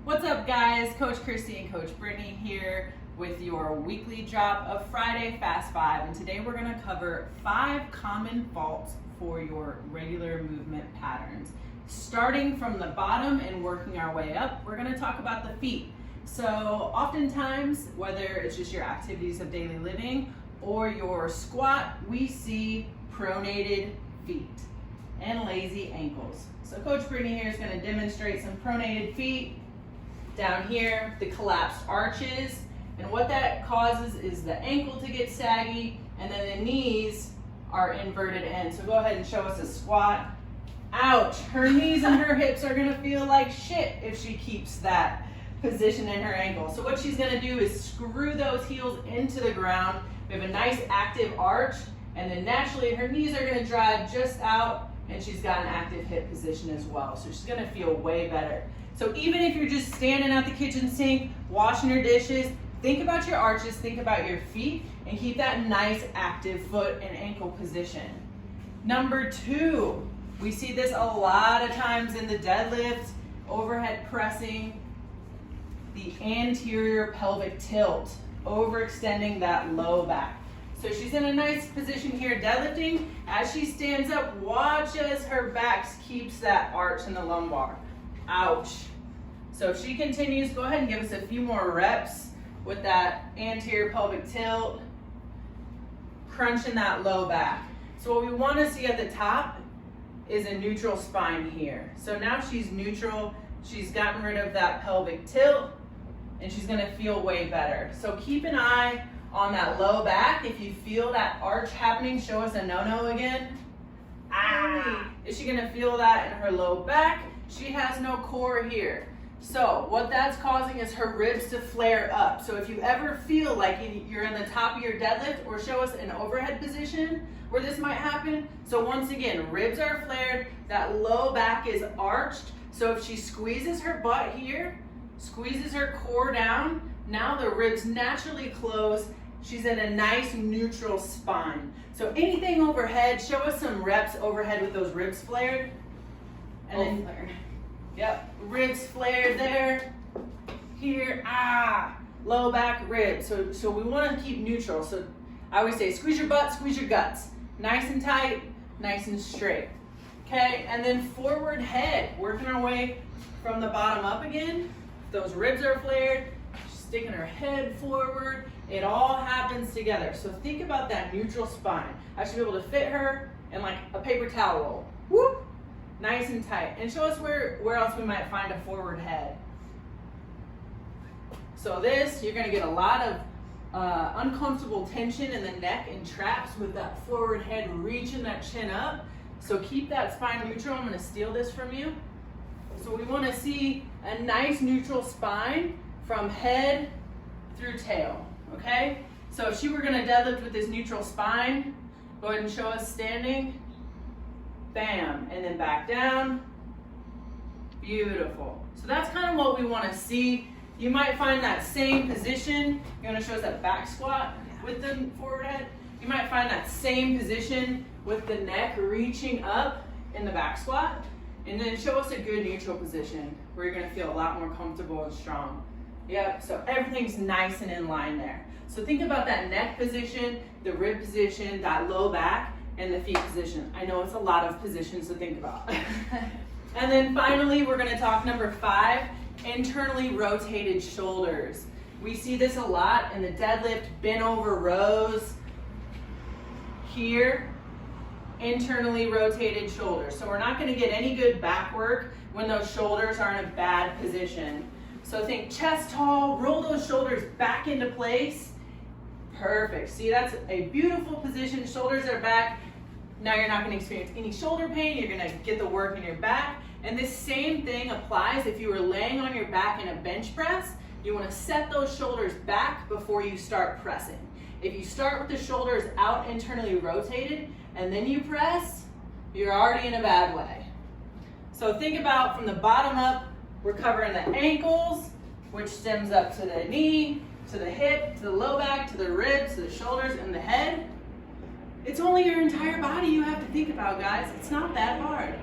What's up, guys? Coach Christy and Coach Brittany here with your weekly drop of Friday Fast 5, and today we're going to cover 5 common faults for your regular movement patterns. Starting from the bottom and working our way up, we're going to talk about the feet. So oftentimes, whether it's just your activities of daily living or your squat, we see pronated feet and lazy ankles. So Coach Brittany here is going to demonstrate some pronated feet. Down here, the collapsed arches, and what that causes is the ankle to get saggy, and then the knees are inverted in. So go ahead and show us a squat. Ouch, her knees and her hips are gonna feel like shit if she keeps that position in her ankle. So what she's gonna do is screw those heels into the ground. We have a nice active arch, and then naturally her knees are gonna drive just out, and she's got an active hip position as well. So she's gonna feel way better. So even if you're just standing at the kitchen sink, washing your dishes, think about your arches, think about your feet, and keep that nice active foot and ankle position. Number 2, we see this a lot of times in the deadlift, overhead pressing, the anterior pelvic tilt, overextending that low back. So she's in a nice position here deadlifting. As she stands up, watch as her back keeps that arch in the lumbar. Ouch. So if she continues, go ahead and give us a few more reps with that anterior pelvic tilt, crunching that low back. So what we want to see at the top is a neutral spine here. So now she's neutral, she's gotten rid of that pelvic tilt, and she's going to feel way better. So keep an eye on that low back. If you feel that arch happening, show us a no-no again. Is she going to feel that in her low back? She has no core here. So what that's causing is her ribs to flare up. So if you ever feel like you're in the top of your deadlift, or show us an overhead position where this might happen. So once again, ribs are flared, that low back is arched. So if she squeezes her butt here, squeezes her core down, now the ribs naturally close. She's in a nice neutral spine. So anything overhead, show us some reps overhead with those ribs flared. And then flared. Yep, ribs flared there, here, low back ribs. So we want to keep neutral. So I always say, squeeze your butt, squeeze your guts. Nice and tight, nice and straight. Okay, and then forward head, working our way from the bottom up again. Those ribs are flared, sticking her head forward. It all happens together. So think about that neutral spine. I should be able to fit her in like a paper towel roll. Whoop! Nice and tight. And show us where else we might find a forward head. So this, you're gonna get a lot of uncomfortable tension in the neck and traps with that forward head reaching that chin up. So keep that spine neutral. I'm gonna steal this from you. So we wanna see a nice neutral spine from head through tail, okay? So if she were gonna deadlift with this neutral spine, go ahead and show us standing. Bam, and then back down. Beautiful. So that's kind of what we want to see. You might find that same position. You want to show us that back squat with the forward head? You might find that same position with the neck reaching up in the back squat. And then show us a good neutral position where you're going to feel a lot more comfortable and strong. Yep, so everything's nice and in line there. So think about that neck position, the rib position, that low back, and the feet position. I know it's a lot of positions to think about. And then finally, we're gonna talk number 5, internally rotated shoulders. We see this a lot in the deadlift, bent over rows. Here, internally rotated shoulders. So we're not gonna get any good back work when those shoulders are in a bad position. So think chest tall, roll those shoulders back into place. Perfect. See, that's a beautiful position. Shoulders are back. Now you're not going to experience any shoulder pain. You're going to get the work in your back. And this same thing applies if you were laying on your back in a bench press. You want to set those shoulders back before you start pressing. If you start with the shoulders out internally rotated and then you press, you're already in a bad way. So think about from the bottom up, we're covering the ankles, which stems up to the knee, to the hip, to the low back, to the ribs, to the shoulders, and the head. It's only your entire body you have to think about, guys. It's not that hard.